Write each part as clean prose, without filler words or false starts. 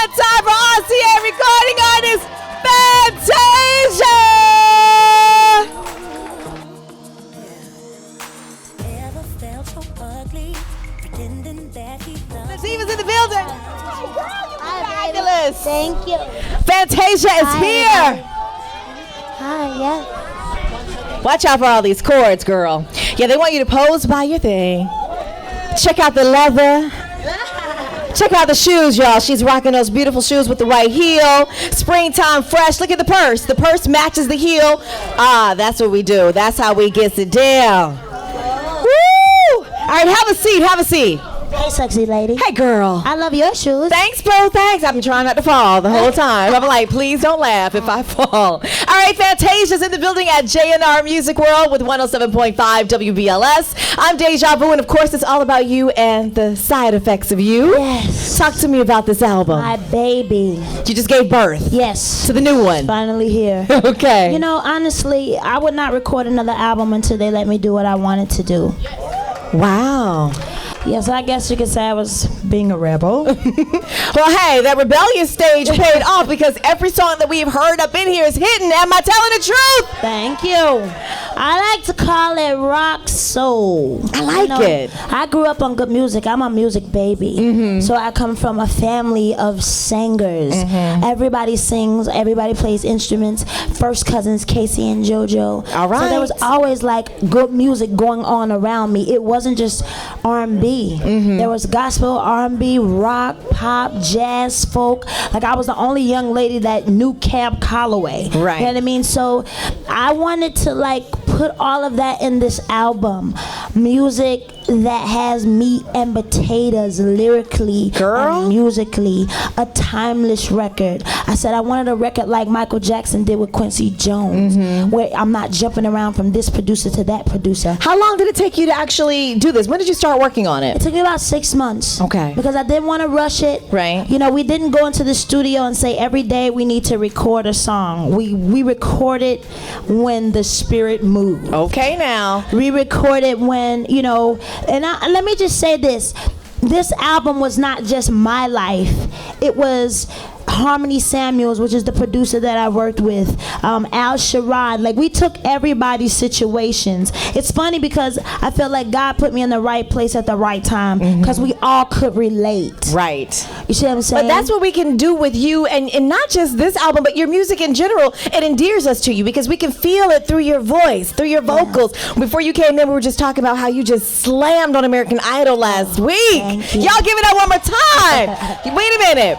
one time for RCA recording artist Fantasia. The team is in the building. Fabulous. Thank you. Fantasia is here. Hi, yeah. Watch out for all these chords, girl. Yeah, they want you to pose by your thing. Check out the leather. Check out the shoes, y'all. She's rocking those beautiful shoes with the right heel. Springtime fresh. Look at the purse. The purse matches the heel. Ah, that's what we do. That's how we get it down. Woo! All right, have a seat. Have a seat. Hey, sexy lady. Hey, girl. I love your shoes. Thanks, bro. Thanks. I've been trying not to fall the whole time. I'm like, please don't laugh if I fall. All right, Fantasia's in the building at JNR Music World with 107.5 WBLS. I'm Déjà Vu, and of course, it's all about you and the side effects of you. Yes. Talk to me about this album. My baby. You just gave birth. Yes. To the new one. Finally here. Okay. You know, honestly, I would not record another album until they let me do what I wanted to do. Wow. Yes, I guess you could say I was being a rebel. Well, hey, that rebellious stage paid off because every song that we've heard up in here is hitting. Am I telling the truth? Thank you. I like to call it rock soul. I like it. I grew up on good music. I'm a music baby. Mm-hmm. So I come from a family of singers. Mm-hmm. Everybody sings. Everybody plays instruments. First cousins, Casey and JoJo. All right. So there was always like good music going on around me. It wasn't just R&B. Mm-hmm. There was gospel, R&B, rock, pop, jazz, folk. Like I was the only young lady that knew Cab Calloway. Right. You know what I mean? So I wanted to like put all of that in this album. Music that has meat and potatoes lyrically and musically. A timeless record. I said I wanted a record like Michael Jackson did with Quincy Jones, where I'm not jumping around from this producer to that producer. How long did it take you to actually do this? When did you start working on it? It took me about 6 months. Okay. Because I didn't want to rush it. Right. You know, we didn't go into the studio and say every day we need to record a song. We recorded when the spirit moved. Okay, now. We recorded when, you know, and let me just say this. This album was not just my life. It was Harmony Samuels, which is the producer that I worked with, Al Sharad. Like, we took everybody's situations. It's funny because I feel like God put me in the right place at the right time because we all could relate. Right. You see what I'm saying? But that's what we can do with you, and not just this album, but your music in general. It endears us to you because we can feel it through your voice, through your vocals. Before you came in, we were just talking about how you just slammed on American Idol last week. Y'all give it up one more time. Wait a minute.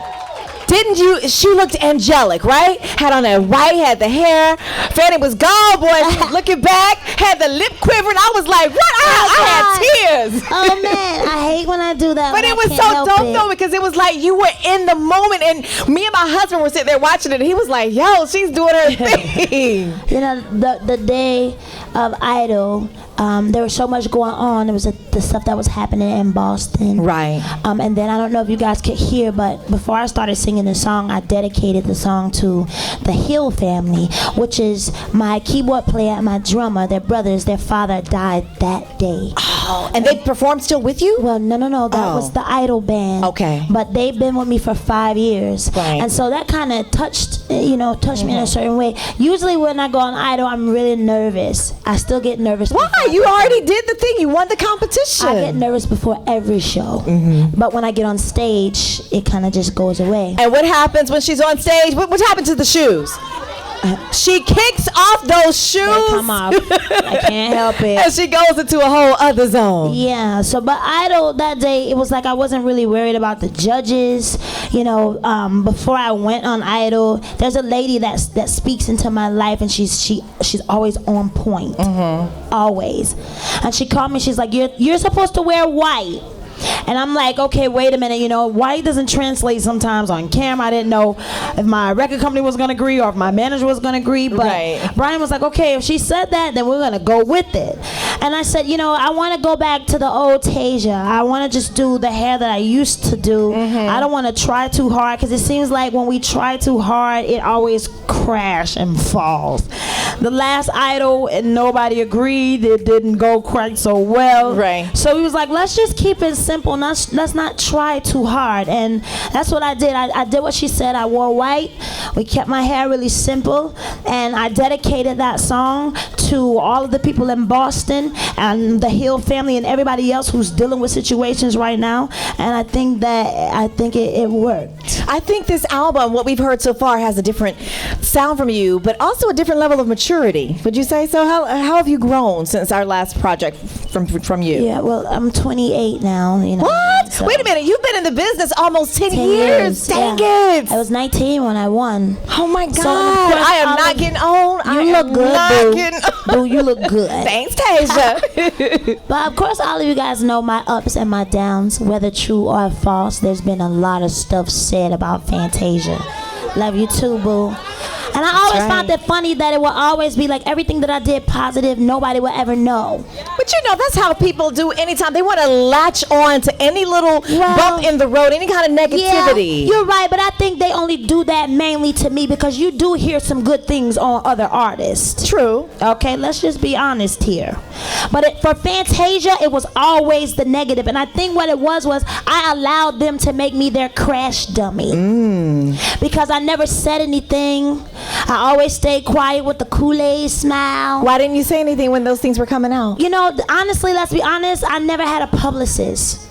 Didn't you? She looked angelic, right? Had on that white, had the hair. Fanny was gone, boy. She was looking back, had the lip quivering. I was like, what? I had tears. Oh, man. I hate when I do that. But it was so dope, though, because it was like you were in the moment. And me and my husband were sitting there watching it. And he was like, yo, she's doing her thing. You know, the day of Idol, there was so much going on. There was the stuff that was happening in Boston. Right. And then I don't know if you guys could hear, but before I started singing the song, I dedicated the song to the Hill family, which is my keyboard player and my drummer. Their brothers, their father died that day. Oh, and they performed still with you? Well, no. That was the Idol band. Okay. But they've been with me for 5 years. Right. And so that kind of touched me in a certain way. Usually when I go on Idol, I'm really nervous. I still get nervous. Why? You already did the thing. You won the competition. I get nervous before every show. But when I get on stage, it kind of just goes away. And what happens when she's on stage? What happened to the shoes? She kicks off those shoes. They come off. I can't help it. And she goes into a whole other zone. Yeah. So, but Idol that day, it was like I wasn't really worried about the judges. You know, before I went on Idol, there's a lady that speaks into my life, and she's always on point. Always. And she called me. She's like, "You're supposed to wear white." And I'm like, okay, wait a minute, white doesn't translate sometimes on camera. I didn't know if my record company was going to agree or if my manager was going to agree. But Brian was like, okay, if she said that, then we're going to go with it. And I said, I want to go back to the old Tasia. I want to just do the hair that I used to do. I don't want to try too hard because it seems like when we try too hard, it always crashes and falls. The last Idol, and nobody agreed. It didn't go quite so well. Right. So he was like, let's just keep it simple. Let's not try too hard. And that's what I did. I did what she said. I wore white. We kept my hair really simple. And I dedicated that song to all of the people in Boston and the Hill family and everybody else who's dealing with situations right now. And I think it worked. I think this album, what we've heard so far, has a different sound from you, but also a different level of maturity. Would you say so? How have you grown since our last project from you? Yeah, well, I'm 28 now. You know. What? So Wait a minute. You've been in the business almost 10 years. Dang it. I was 19 when I won. Oh my God. So, I am not getting old. You look good, boo. Boo, you look good. Thanks, Tasia. But of course, all of you guys know my ups and my downs, whether true or false. There's been a lot of stuff said about Fantasia. Love you too, boo. And I always found it funny that it will always be like everything that I did positive, nobody will ever know. But you know, that's how people do anytime. They want to latch on to any little bump in the road, any kind of negativity. Yeah, you're right, but I think they only do that mainly to me because you do hear some good things on other artists. True. Okay, let's just be honest here. But for Fantasia, it was always the negative. And I think what it was I allowed them to make me their crash dummy. Because I never said anything. I always stayed quiet with the Kool-Aid smile. Why didn't you say anything when those things were coming out? You know, honestly, let's be honest, I never had a publicist.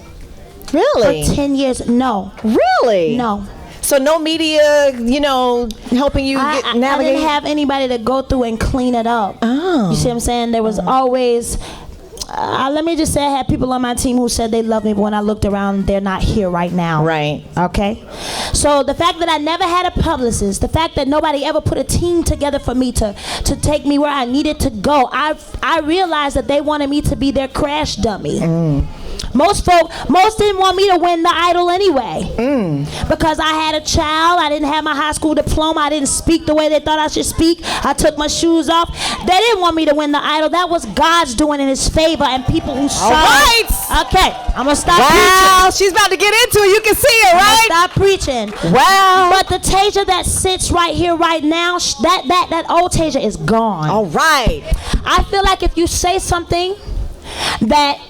Really? For 10 years, no. Really? No. So no media, you know, helping you navigate? I didn't have anybody to go through and clean it up. Oh. You see what I'm saying? There was always... let me just say I had people on my team who said they loved me, but when I looked around, they're not here right now. Right. Okay? So the fact that I never had a publicist, the fact that nobody ever put a team together for me to take me where I needed to go, I realized that they wanted me to be their crash dummy. Most didn't want me to win the Idol anyway. Because I had a child, I didn't have my high school diploma, I didn't speak the way they thought I should speak, I took my shoes off. They didn't want me to win the Idol. That was God's doing in his favor and people who saw it. Okay, I'm going to stop preaching. Wow, she's about to get into it. You can see it, right? Stop preaching. Wow. But the Tasia that sits right here right now, that old Tasia is gone. All right. I feel like if you say something that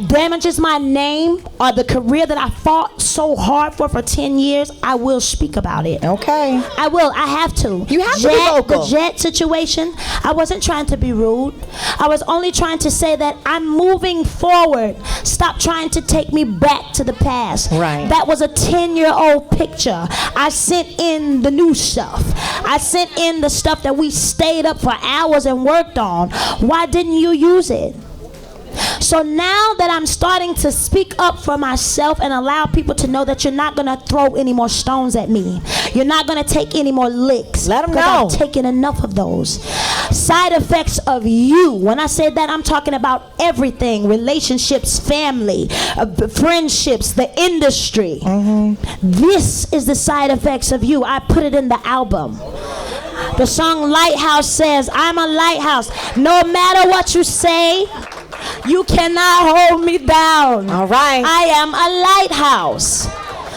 damages my name or the career that I fought so hard for 10 years, I will speak about it. Okay. I will. I have to. You have to be vocal. The Jet situation, I wasn't trying to be rude. I was only trying to say that I'm moving forward. Stop trying to take me back to the past. Right. That was a 10-year-old picture. I sent in the new stuff. I sent in the stuff that we stayed up for hours and worked on. Why didn't you use it? So now that I'm starting to speak up for myself and allow people to know that you're not going to throw any more stones at me. You're not going to take any more licks. Let them know. I've taken enough of those. Side effects of you. When I say that, I'm talking about everything. Relationships, family, friendships, the industry. This is the side effects of you. I put it in the album. The song Lighthouse says, I'm a lighthouse. No matter what you say, you cannot hold me down. All right. I am a lighthouse.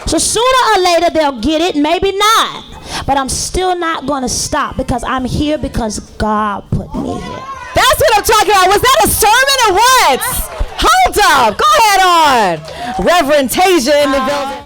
So sooner or later they'll get it, maybe not. But I'm still not going to stop because I'm here because God put me here. That's what I'm talking about. Was that a sermon or what? Hold up. Go ahead on. Reverend Tasia in the building.